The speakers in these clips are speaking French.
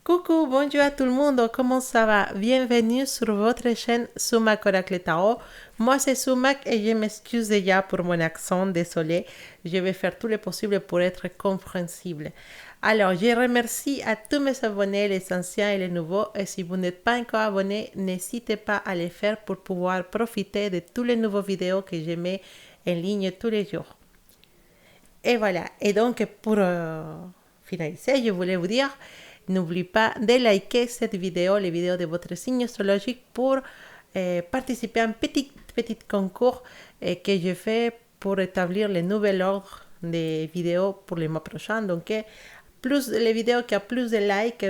Coucou, bonjour à tout le monde, comment ça va? Bienvenue sur votre chaîne Sumac Oracle Tarot. Moi c'est Sumac et je m'excuse déjà pour mon accent, désolé. Je vais faire tout le possible pour être compréhensible. Alors, je remercie à tous mes abonnés, les anciens et les nouveaux. Et si vous n'êtes pas encore abonné, n'hésitez pas à le faire pour pouvoir profiter de tous les nouveaux vidéos que je mets en ligne tous les jours. Et voilà. Et donc, pour finaliser, je voulais vous dire, n'oubliez pas de liker cette vidéo, les vidéos de votre signe astrologique, pour participer à un petit concours que je fais pour établir le nouvel ordre des vidéos pour le mois prochain. Donc, plus les vidéos qui ont plus de likes,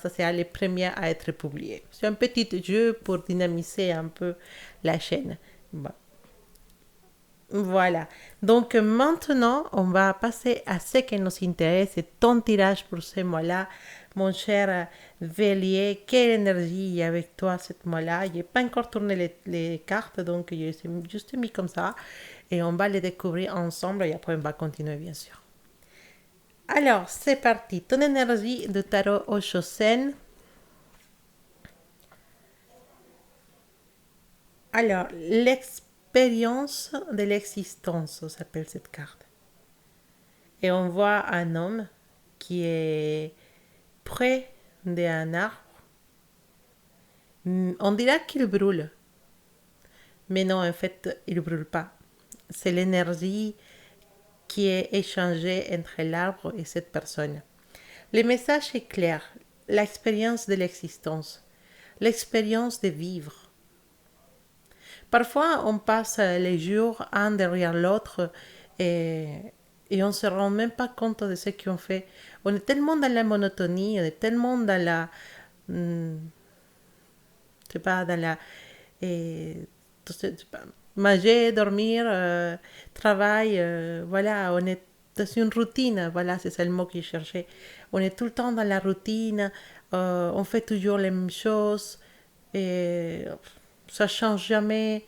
ça sera les premières à être publiées. C'est un petit jeu pour dynamiser un peu la chaîne. Bon. Voilà. Donc maintenant, on va passer à ce qui nous intéresse, c'est ton tirage pour ce mois-là. Mon cher Bélier, quelle énergie il y a avec toi ce mois-là? Je n'ai pas encore tourné les cartes, donc je les ai juste mis comme ça. Et on va les découvrir ensemble et après on va continuer bien sûr. Alors, c'est parti. Ton énergie de tarot au Chosen. Alors, l'expérience de l'existence s'appelle cette carte. Et on voit un homme qui est près d'un arbre. On dirait qu'il brûle. Mais non, en fait, il ne brûle pas. C'est l'énergie qui est échangée entre l'arbre et cette personne. Le message est clair. L'expérience de l'existence. L'expérience de vivre. Parfois, on passe les jours un derrière l'autre et on ne se rend même pas compte de ce qu'on fait. On est tellement dans la monotonie, on est tellement dans la... je sais pas, dans la... manger, dormir, travail, voilà, on est dans une routine, voilà, c'est ça le mot que je cherchais. On est tout le temps dans la routine, on fait toujours les mêmes choses, et ça change jamais.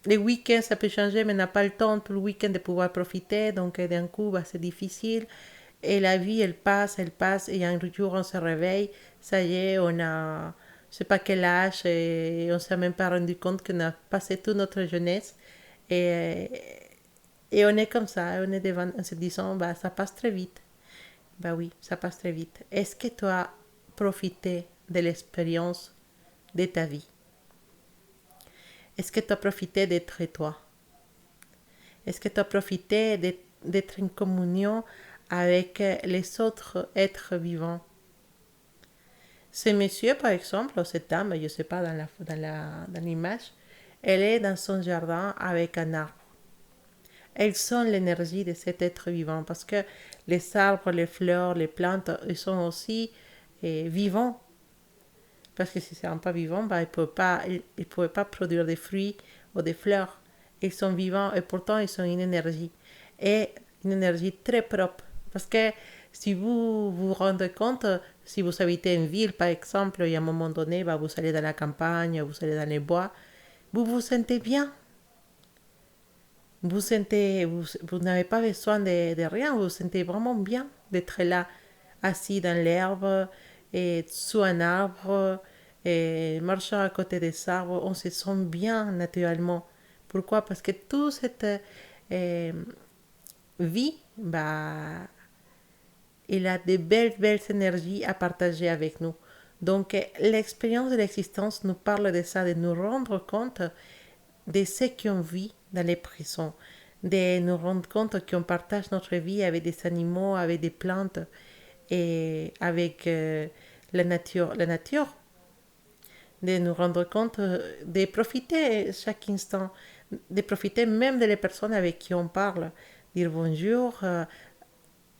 Les week-ends, ça peut changer, mais on n'a pas le temps tout le week-end de pouvoir profiter, donc d'un coup, c'est difficile. Et la vie, elle passe, et un jour, on se réveille, ça y est, on a, je sais pas quel âge, et on s'est même pas rendu compte qu'on a passé toute notre jeunesse. Et, et on est comme ça, on est devant, en se disant, ça passe très vite. Oui, ça passe très vite. Est-ce que tu as profité de l'expérience de ta vie? Est-ce que tu as profité d'être toi? Est-ce que tu as profité d'être en communion avec les autres êtres vivants? Ce monsieur, par exemple, ou cette dame, je ne sais pas dans l'image, elle est dans son jardin avec un arbre. Elles sont l'énergie de cet être vivant parce que les arbres, les fleurs, les plantes, ils sont aussi vivants. Parce que si ce n'est pas vivant, ils ne pouvaient pas produire des fruits ou des fleurs. Ils sont vivants et pourtant ils ont une énergie. Et une énergie très propre. Parce que si vous vous rendez compte, si vous habitez une ville, par exemple, et à un moment donné, vous allez dans la campagne, vous allez dans les bois, vous vous sentez bien. Vous n'avez pas besoin de rien, vous vous sentez vraiment bien d'être là, assis dans l'herbe, et sous un arbre, et marchant à côté des arbres, on se sent bien naturellement. Pourquoi? Parce que toute cette vie, il a de belles énergies à partager avec nous. Donc, l'expérience de l'existence nous parle de ça, de nous rendre compte de ce qu'on vit dans les prisons, de nous rendre compte qu'on partage notre vie avec des animaux, avec des plantes et avec la nature. De nous rendre compte, de profiter chaque instant, de profiter même des personnes avec qui on parle, dire bonjour,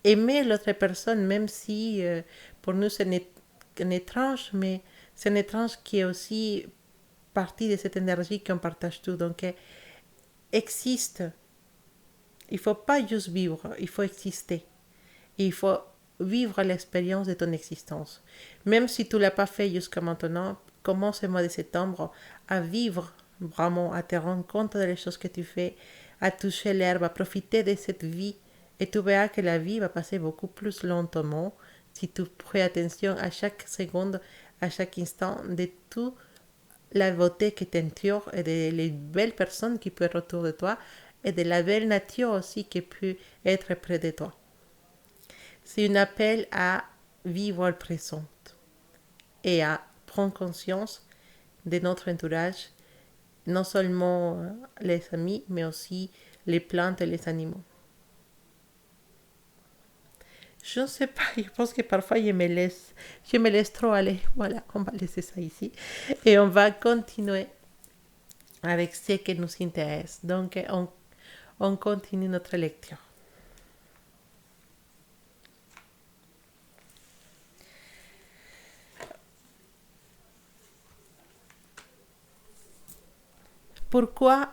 aimer l'autre personne, même si pour nous c'est un étrange, mais c'est un étrange qui est aussi partie de cette énergie qu'on partage tout. Donc, existe. Il ne faut pas juste vivre, il faut exister. Et il faut vivre l'expérience de ton existence. Même si tu ne l'as pas fait jusqu'à maintenant, commence le mois de septembre à vivre vraiment, à te rendre compte des choses que tu fais, à toucher l'herbe, à profiter de cette vie. Et tu verras que la vie va passer beaucoup plus lentement si tu prêtes attention à chaque seconde, à chaque instant, de toute la beauté qui t'entoure et de les belles personnes qui peuvent être autour de toi et de la belle nature aussi qui peut être près de toi. C'est un appel à vivre le présent et à prendre conscience de notre entourage, non seulement les amis, mais aussi les plantes et les animaux. Je ne sais pas, je pense que parfois je me laisse trop aller. Voilà, on va laisser ça ici. Et on va continuer avec ce qui nous intéresse. Donc, on continue notre lecture. Pourquoi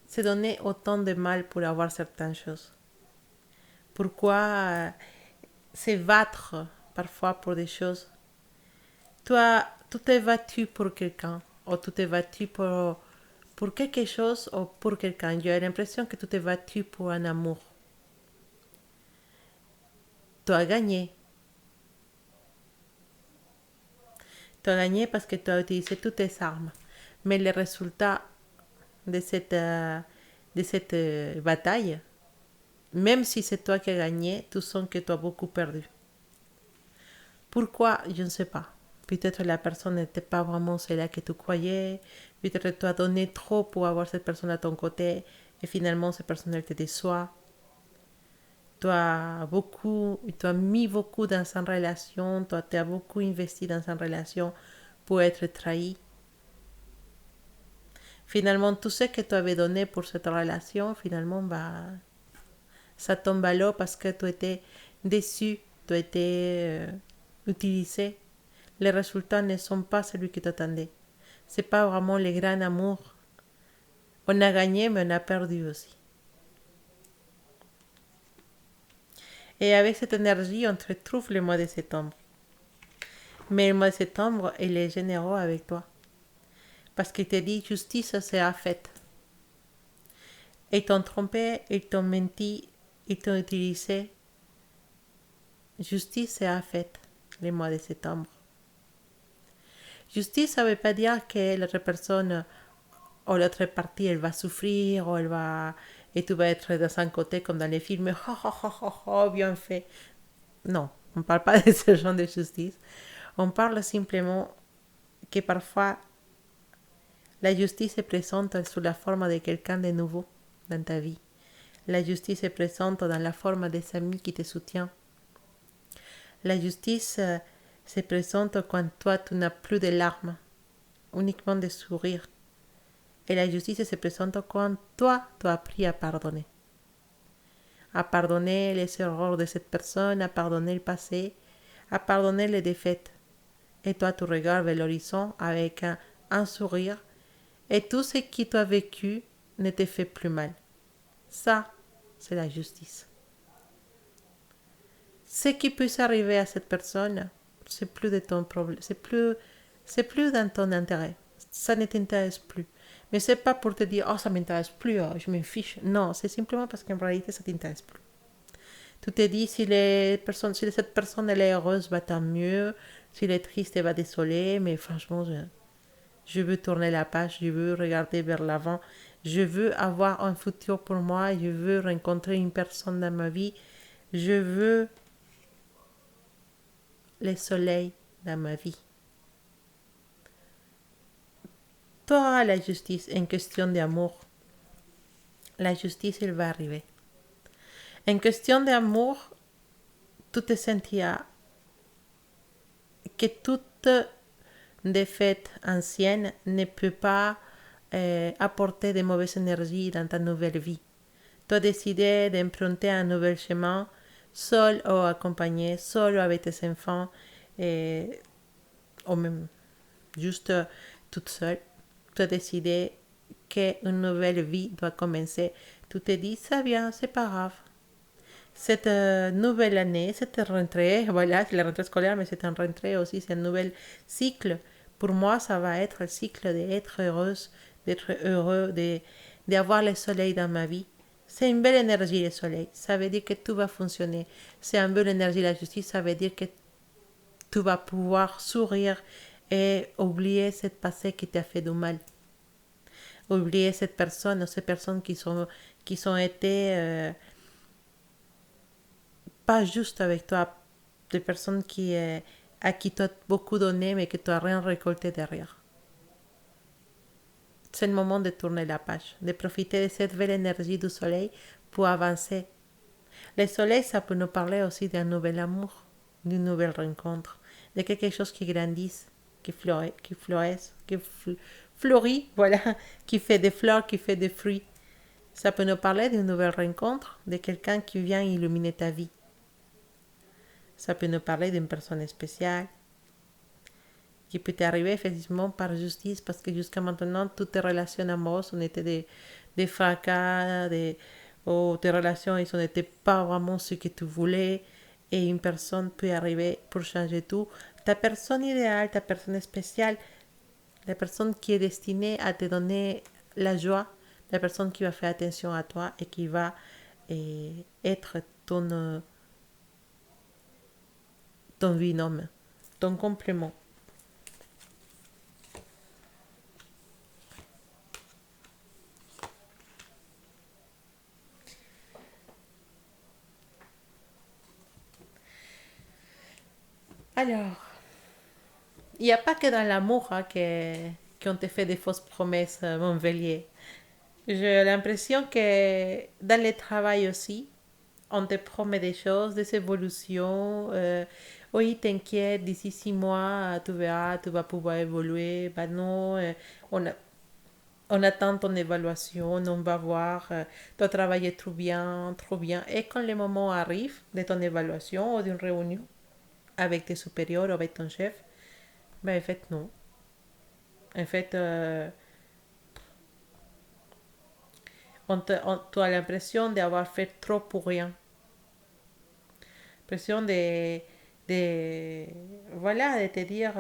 se donner autant de mal pour avoir certaines choses? Pourquoi se battre parfois pour des choses? Toi, tu t'es battu pour quelqu'un, ou tu t'es battu pour quelque chose ou pour quelqu'un. J'ai l'impression que tu t'es battu pour un amour. Tu as gagné. Tu as gagné parce que tu as utilisé toutes tes armes. Mais le résultat de cette bataille, même si c'est toi qui as gagné, tu sens que tu as beaucoup perdu. Pourquoi? Je ne sais pas. Peut-être la personne n'était pas vraiment celle que tu croyais. Peut-être que tu as donné trop pour avoir cette personne à ton côté et finalement cette personne elle te déçoit. Tu as mis beaucoup dans une relation, tu as beaucoup investi dans une relation pour être trahi. Finalement, tout ce que tu avais donné pour cette relation, finalement, ça tombe à l'eau parce que tu étais déçu, tu étais utilisé. Les résultats ne sont pas celui que tu attendais. Ce n'est pas vraiment le grand amour. On a gagné, mais on a perdu aussi. Et avec cette énergie, on retrouve le mois de septembre. Mais le mois de septembre, il est généreux avec toi. Parce qu'il te dit, justice sera faite. Ils t'ont trompé, ils t'ont menti, ils t'ont utilisé. Justice sera faite le mois de septembre. Justice, ça ne veut pas dire que l'autre personne ou l'autre partie, elle va souffrir, ou elle va... et tu vas être de un côté comme dans les films, oh, oh, oh, oh, oh, bien fait. Non, on ne parle pas de ce genre de justice. On parle simplement que parfois la justice se présente sous la forme de quelqu'un de nouveau dans ta vie. La justice se présente dans la forme des amis qui te soutiennent. La justice se présente quand toi, tu n'as plus de larmes, uniquement des sourires. Et la justice se présente quand toi, tu as appris à pardonner. À pardonner les erreurs de cette personne, à pardonner le passé, à pardonner les défaites. Et toi, tu regardes vers l'horizon avec un sourire et tout ce qui t'a vécu ne te fait plus mal. Ça, c'est la justice. Ce qui peut arriver à cette personne, c'est plus de ton problème, c'est plus dans ton intérêt. Ça ne t'intéresse plus. Mais c'est pas pour te dire, oh, ça m'intéresse plus, oh, je m'en fiche. Non, c'est simplement parce qu'en réalité, ça t'intéresse plus. Tu te dis, si cette personne elle est heureuse, tant mieux. Si elle est triste, désolée. Mais franchement, je veux tourner la page, je veux regarder vers l'avant. Je veux avoir un futur pour moi, je veux rencontrer une personne dans ma vie. Je veux le soleil dans ma vie. Tu auras la justice en question d'amour. La justice, elle va arriver. En question d'amour, tu te sentiras que toute défaite ancienne ne peut pas apporter de mauvaises énergies dans ta nouvelle vie. Tu as décidé d'emprunter un nouvel chemin, seul ou accompagné, seul ou avec tes enfants, ou même juste toute seule. Tu as décidé qu'une nouvelle vie doit commencer. Tu te dis, ça vient, c'est pas grave. Cette nouvelle année, cette rentrée, voilà, c'est la rentrée scolaire, mais c'est une rentrée aussi, c'est un nouvel cycle. Pour moi, ça va être le cycle d'être heureuse, d'être heureux, d'avoir le soleil dans ma vie. C'est une belle énergie, le soleil. Ça veut dire que tout va fonctionner. C'est une belle énergie, la justice. Ça veut dire que tu vas pouvoir sourire et oublier cette passé qui t'a fait du mal. Oublier cette personne ou ces personnes qui sont été pas justes avec toi. Des personnes à qui tu as beaucoup donné mais que tu n'as rien récolté derrière. C'est le moment de tourner la page, de profiter de cette belle énergie du soleil pour avancer. Le soleil, ça peut nous parler aussi d'un nouvel amour, d'une nouvelle rencontre, de quelque chose qui grandisse, qui florisse, fleurit, voilà, qui fait des fleurs, qui fait des fruits. Ça peut nous parler d'une nouvelle rencontre, de quelqu'un qui vient illuminer ta vie. Ça peut nous parler d'une personne spéciale, qui peut t'arriver effectivement par justice, parce que jusqu'à maintenant, toutes tes relations amoureuses ont été des fracas, ou tes relations, ils n'étaient pas vraiment ce que tu voulais, et une personne peut arriver pour changer tout. Ta personne idéale, ta personne spéciale, la personne qui est destinée à te donner la joie, la personne qui va faire attention à toi et qui va être ton binôme, ton complément. Alors, il n'y a pas que dans l'amour qu'on te fait des fausses promesses, mon bélier. J'ai l'impression que dans le travail aussi, on te promet des choses, des évolutions. Oui, t'inquiète, d'ici 6 mois, tu verras, tu vas pouvoir évoluer. Ben non, on, a- on attend ton évaluation, on va voir. Tu as travaillé trop bien, trop bien. Et quand le moment arrive de ton évaluation ou d'une réunion avec tes supérieurs ou avec ton chef, ben en fait, non. En fait, tu as l'impression d'avoir fait trop pour rien. L'impression voilà, de te dire,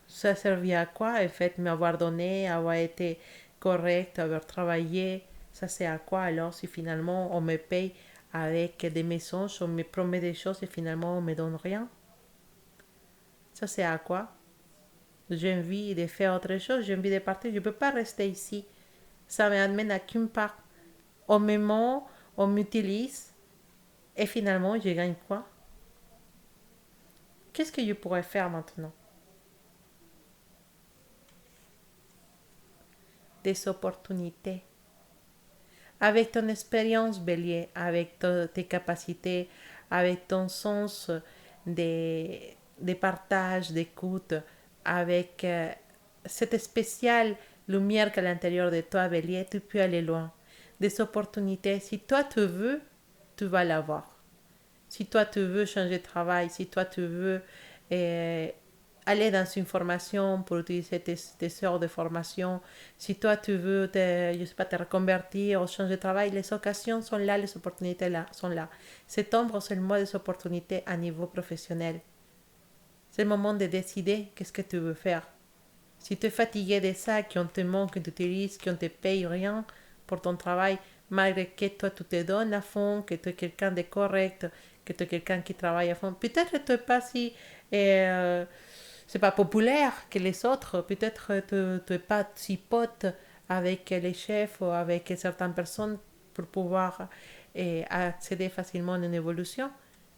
ça servait à quoi, en fait, m'avoir donné, avoir été correct, avoir travaillé, ça c'est à quoi alors si finalement on me paye avec des mensonges, on me promet des choses et finalement on me donne rien. Ça c'est à quoi? J'ai envie de faire autre chose, j'ai envie de partir, je ne peux pas rester ici. Ça m'amène à qu'une part. On me ment, on m'utilise et finalement je gagne quoi? Qu'est-ce que je pourrais faire maintenant? Des opportunités. Avec ton expérience, Bélier, avec tes capacités, avec ton sens de partage, d'écoute, avec cette spéciale lumière qu'à l'intérieur de toi, Bélier, tu peux aller loin. Des opportunités, si toi tu veux, tu vas l'avoir. Si toi tu veux changer de travail, si toi tu veux euh, aller dans une formation pour utiliser tes heures de formation, si toi tu veux je sais pas, te reconvertir ou changer de travail, les occasions sont là, les opportunités là, sont là. Septembre, c'est le mois des opportunités à niveau professionnel. C'est le moment de décider qu'est-ce que tu veux faire. Si tu es fatigué de ça, qu'on te manque, qu'on t'utilise, qu'on te paye rien pour ton travail, malgré que toi tu te donnes à fond, que tu es quelqu'un de correct, que tu es quelqu'un qui travaille à fond, peut-être que tu n'es pas si c'est pas populaire que les autres, peut-être que tu n'es pas si pote avec les chefs ou avec certaines personnes pour pouvoir accéder facilement à une évolution,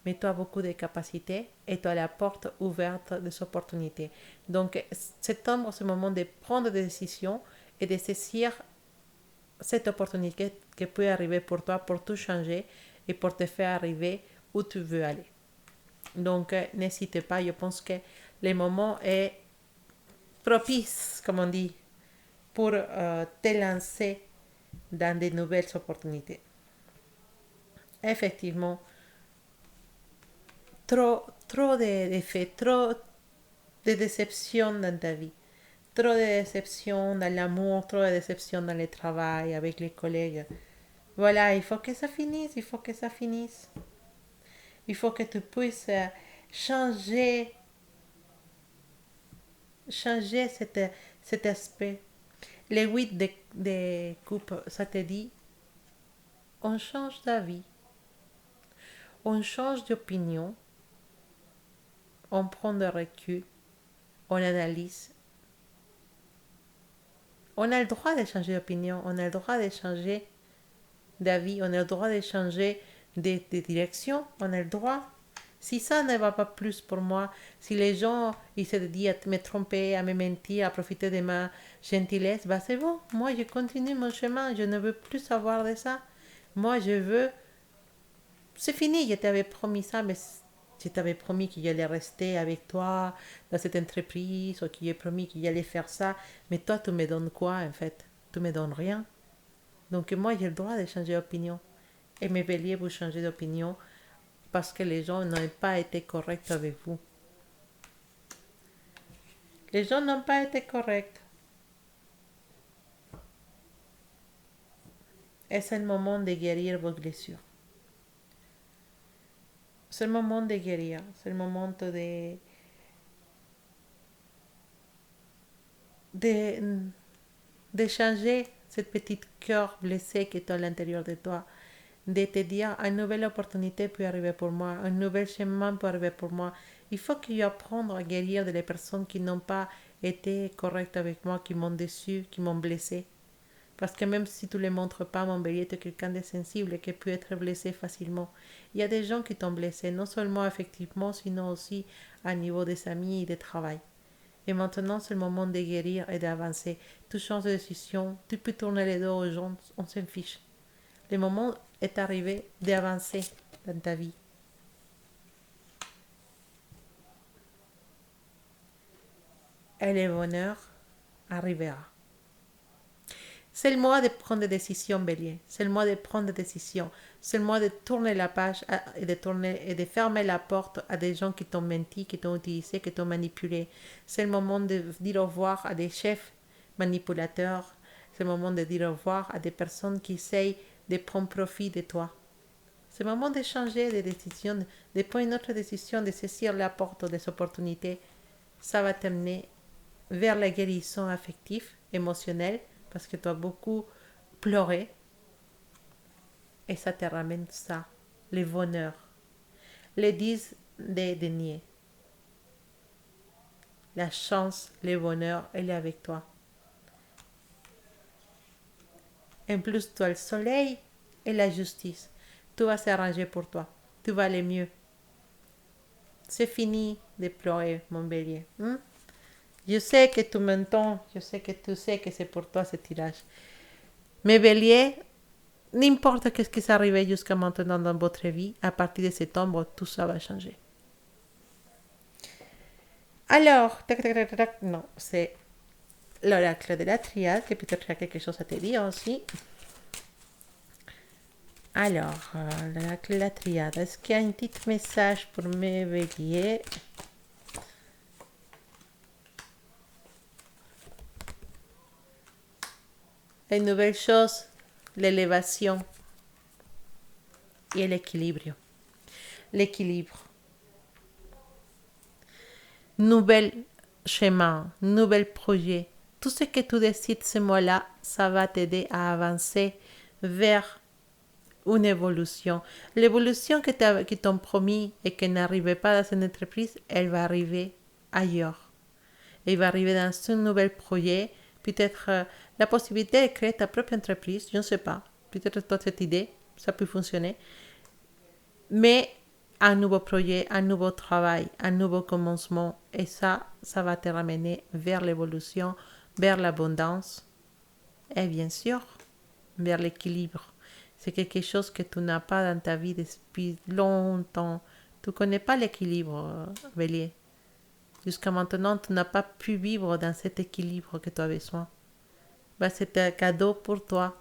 mais tu as beaucoup de capacités et tu as la porte ouverte des opportunités. Donc, septembre, c'est le moment de prendre des décisions et de saisir cette opportunité qui peut arriver pour toi, pour tout changer et pour te faire arriver où tu veux aller. Donc, n'hésitez pas, je pense que le moment est propice, comme on dit, pour te lancer dans de nouvelles opportunités. Effectivement, trop d'effets, trop de déceptions dans ta vie. Trop de déceptions dans l'amour, trop de déceptions dans le travail, avec les collègues. Voilà, il faut que ça finisse, il faut que ça finisse. Il faut que tu puisses changer, changer cet aspect. Les 8 de coupe, ça te dit on change d'avis, on change d'opinion, on prend de recul, on analyse. On a le droit de changer d'opinion, on a le droit de changer d'avis, on a le droit de changer de direction, on a le droit. Si ça ne va pas plus pour moi, si les gens ils se disent à me tromper, à me mentir, à profiter de ma gentillesse, bah c'est bon, moi je continue mon chemin, je ne veux plus savoir de ça. Moi je veux... C'est fini, je t'avais promis ça, mais je t'avais promis qu'il allait rester avec toi dans cette entreprise, ou qu'il allait promis qu'il allait faire ça, mais toi tu me donnes quoi en fait? Tu me donnes rien. Donc moi j'ai le droit de changer d'opinion. Et mes béliers, vous changez d'opinion parce que les gens n'ont pas été corrects avec vous. Les gens n'ont pas été corrects. Et c'est le moment de guérir vos blessures. C'est le moment de guérir. C'est le moment de, de changer cette petite cœur blessé qui est à l'intérieur de toi. De te dire, une nouvelle opportunité peut arriver pour moi, un nouvel chemin peut arriver pour moi. Il faut que j'apprenne à guérir des personnes qui n'ont pas été correctes avec moi, qui m'ont déçu, qui m'ont blessé. Parce que même si tu ne le montres pas, mon bélier, tu es quelqu'un de sensible et qui peut être blessé facilement. Il y a des gens qui t'ont blessé, non seulement affectivement, sinon aussi à niveau des amis et du travail. Et maintenant, c'est le moment de guérir et d'avancer. Tu changes de décision, tu peux tourner les dos aux gens, on s'en fiche. Le moment est arrivé d'avancer dans ta vie. Et le bonheur arrivera. C'est le mois de prendre des décisions, bélier. C'est le mois de prendre des décisions. C'est le mois de tourner la page et de fermer la porte à des gens qui t'ont menti, qui t'ont utilisé, qui t'ont manipulé. C'est le moment de dire au revoir à des chefs manipulateurs. C'est le moment de dire au revoir à des personnes qui essayent de prendre profit de toi. C'est le moment de changer de décision, de prendre une autre décision, de saisir la porte des opportunités. Ça va t'amener vers la guérison affective, émotionnelle, parce que tu as beaucoup pleuré. Et ça te ramène ça, le bonheur. Les 10 des deniers. La chance, le bonheur, elle est avec toi. En plus, tu as le soleil et la justice. Tout va s'arranger pour toi. Tout va aller mieux. C'est fini de pleurer, mon bélier. Je sais que tu m'entends. Je sais que tu sais que c'est pour toi ce tirage. Mais bélier, n'importe ce qui s'est arrivé jusqu'à maintenant dans votre vie, à partir de septembre, tout ça va changer. Alors, non, c'est l'oracle de la triade, que peut-être il y a quelque chose à te dire aussi. Alors, l'oracle de la triade, est-ce qu'il y a un petit message pour mes béliers? Une nouvelle chose, l'élévation et l'équilibre. L'équilibre. Nouvel chemin, nouvel projet. Tout ce que tu décides ce mois-là, ça va t'aider à avancer vers une évolution. L'évolution qui t'ont promis et qui n'arrivait pas dans cette entreprise, elle va arriver ailleurs. Elle va arriver dans un nouvel projet. Peut-être la possibilité de créer ta propre entreprise, je ne sais pas. Peut-être toi, cette idée, ça peut fonctionner. Mais un nouveau projet, un nouveau travail, un nouveau commencement. Et ça va te ramener vers l'évolution, vers l'abondance et bien sûr, vers l'équilibre. C'est quelque chose que tu n'as pas dans ta vie depuis longtemps. Tu ne connais pas l'équilibre, bélier. Jusqu'à maintenant, tu n'as pas pu vivre dans cet équilibre que tu as besoin. C'est un cadeau pour toi,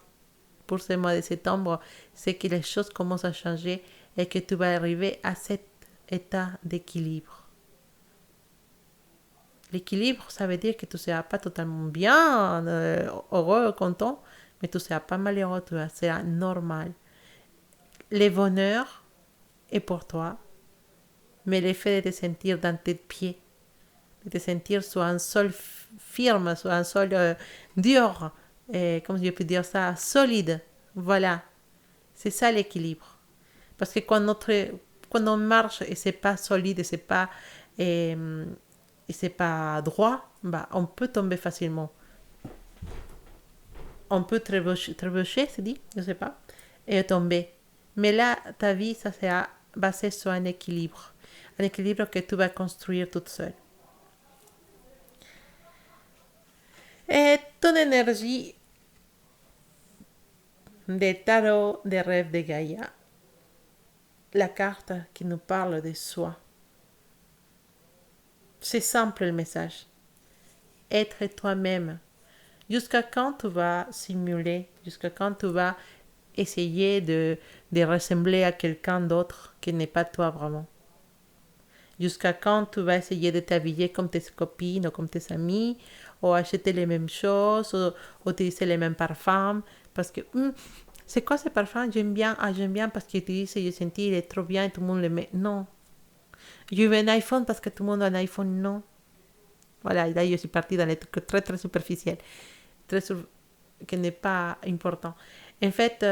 pour ce mois de septembre. C'est que les choses commencent à changer et que tu vas arriver à cet état d'équilibre. L'équilibre, ça veut dire que tu ne seras pas totalement bien, heureux, content, mais tu ne seras pas malheureux, tu seras normal. Le bonheur est pour toi, mais le fait de te sentir dans tes pieds, de te sentir sur un sol firme, sur un sol dur, comme je peux dire ça, solide, voilà. C'est ça l'équilibre. Parce que quand on marche et c'est pas solide et, et c'est pas droit, bah, on peut tomber facilement. On peut trébucher, c'est dit, je sais pas, et tomber. Mais là, ta vie, ça sera basé sur un équilibre. Un équilibre que tu vas construire toute seule. Et ton énergie des tarots des rêves de Gaïa, la carte qui nous parle de soi. C'est simple le message. Être toi-même. Jusqu'à quand tu vas simuler, jusqu'à quand tu vas essayer de ressembler à quelqu'un d'autre qui n'est pas toi vraiment. Jusqu'à quand tu vas essayer de t'habiller comme tes copines ou comme tes amis, ou acheter les mêmes choses, ou utiliser les mêmes parfums, parce que c'est quoi ce parfum? J'aime bien, j'aime bien parce que tu dis, je senti, il est trop bien et tout le monde le met. Non. Je veux un iPhone parce que tout le monde a un iPhone. Non. Voilà, là je suis partie dans les trucs très très superficiels, qui n'est pas important. En fait,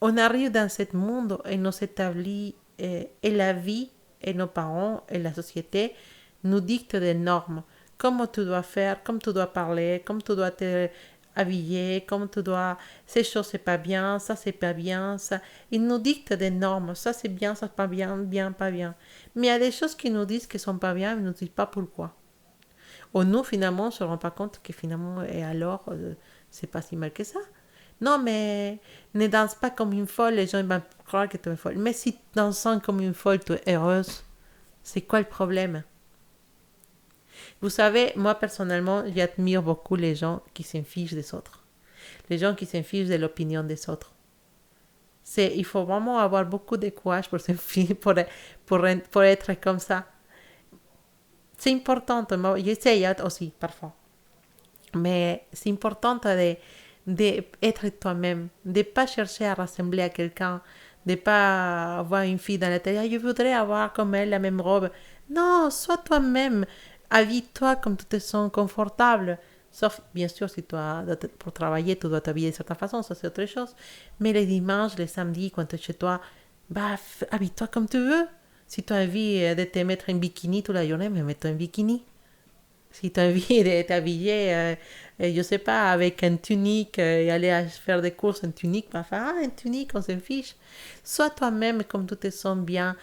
on arrive dans ce monde et nous établit, et la vie, et nos parents, et la société nous dictent des normes. Comment tu dois faire, comme tu dois parler, comme tu dois te habiller, comme tu dois... Ces choses, c'est pas bien, ça, c'est pas bien, ça... Ils nous dictent des normes. Ça, c'est bien, ça, c'est pas bien, bien, pas bien. Mais il y a des choses qui nous disent qu'elles sont pas bien, mais ils ne nous disent pas pourquoi. Ou nous, finalement, on ne se rend pas compte que finalement, et alors, c'est pas si mal que ça. Non, mais ne danse pas comme une folle, les gens vont croire que tu es une folle. Mais si dansant comme une folle, tu es heureuse, c'est quoi le problème? Vous savez, moi personnellement, j'admire beaucoup les gens qui s'en fichent des autres. Les gens qui s'en fichent de l'opinion des autres. Il faut vraiment avoir beaucoup de courage pour être comme ça. C'est important, j'essaye aussi parfois. Mais c'est important d'être toi-même, de ne pas chercher à ressembler à quelqu'un, de ne pas avoir une fille dans la tête, je voudrais avoir comme elle la même robe. Non, sois toi-même, habille-toi comme tu te sens confortable. Sauf, bien sûr, si toi, pour travailler, tu dois t'habiller de certaine façon, ça c'est autre chose. Mais les dimanches, les samedis, quand tu es chez toi, bah, habille-toi comme tu veux. Si tu as envie de te mettre un bikini toute la journée, mais mets-toi un bikini. Si tu as envie de t'habiller, je sais pas, avec une tunique et aller faire des courses en tunique, bah, une tunique, on s'en fiche. Sois toi-même comme tu te sens bien.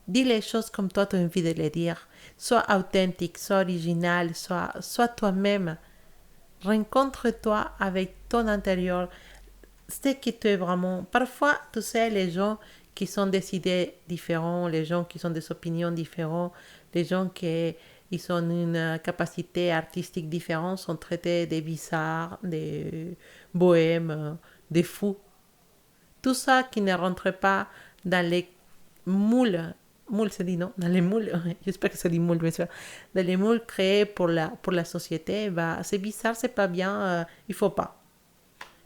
Dis les choses comme toi tu as envie de les dire. Sois authentique, sois original, sois toi-même. Rencontre-toi avec ton intérieur. Ce que tu es vraiment. Parfois, tu sais, les gens qui sont des idées différentes, les gens qui ont des opinions différentes, les gens qui ils ont une capacité artistique différente sont traités des bizarres, des bohèmes, des fous. Tout ça qui ne rentre pas dans les moules, moules se dit non, dans les moules, j'espère que ça dit moules, bien sûr, dans les moules créés pour la société, bah, c'est bizarre, c'est pas bien, il faut pas.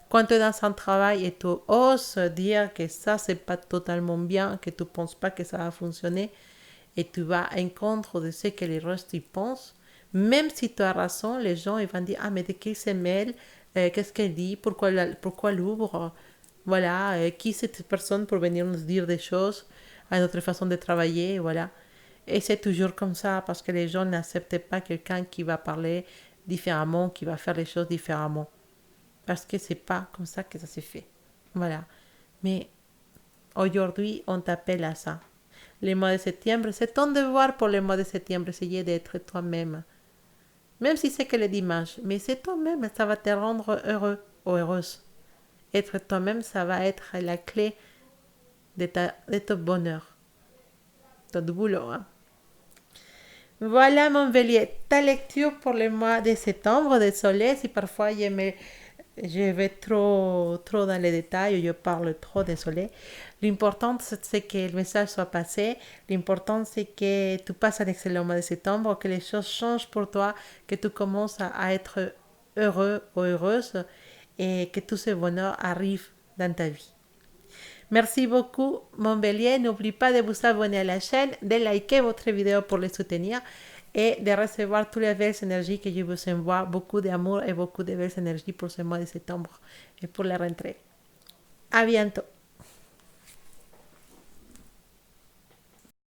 Quand tu es dans un travail et tu oses dire que ça, c'est pas totalement bien, que tu ne penses pas que ça va fonctionner, et tu vas à l'encontre de ce que les restes y pensent, même si tu as raison, les gens ils vont dire ah mais de qui se mêle, qu'est-ce qu'elle dit, pourquoi l'ouvre, voilà, qui est cette personne pour venir nous dire des choses à notre façon de travailler, voilà. Et c'est toujours comme ça parce que les gens n'acceptent pas quelqu'un qui va parler différemment, qui va faire les choses différemment. Parce que c'est pas comme ça que ça se fait. Voilà. Mais aujourd'hui, on t'appelle à ça. Le mois de septembre, c'est ton devoir pour le mois de septembre, essayer d'être toi-même. Même si c'est que le dimanche, mais c'est toi-même, ça va te rendre heureux ou heureuse. Être toi-même, ça va être la clé de ton bonheur, ton boulot. Hein. Voilà mon bélier, ta lecture pour le mois de septembre. Désolée si parfois je vais trop dans les détails, je parle trop, désolé. L'important, c'est que le message soit passé. L'important, c'est que tu passes un excellent mois de septembre, que les choses changent pour toi, que tu commences à être heureux ou heureuse et que tout ce bonheur arrive dans ta vie. Merci beaucoup, mon bélier. N'oublie pas de vous abonner à la chaîne, de liker votre vidéo pour les soutenir et de recevoir toutes les belles énergies que je vous envoie, beaucoup d'amour et beaucoup de belles énergies pour ce mois de septembre et pour la rentrée. À bientôt.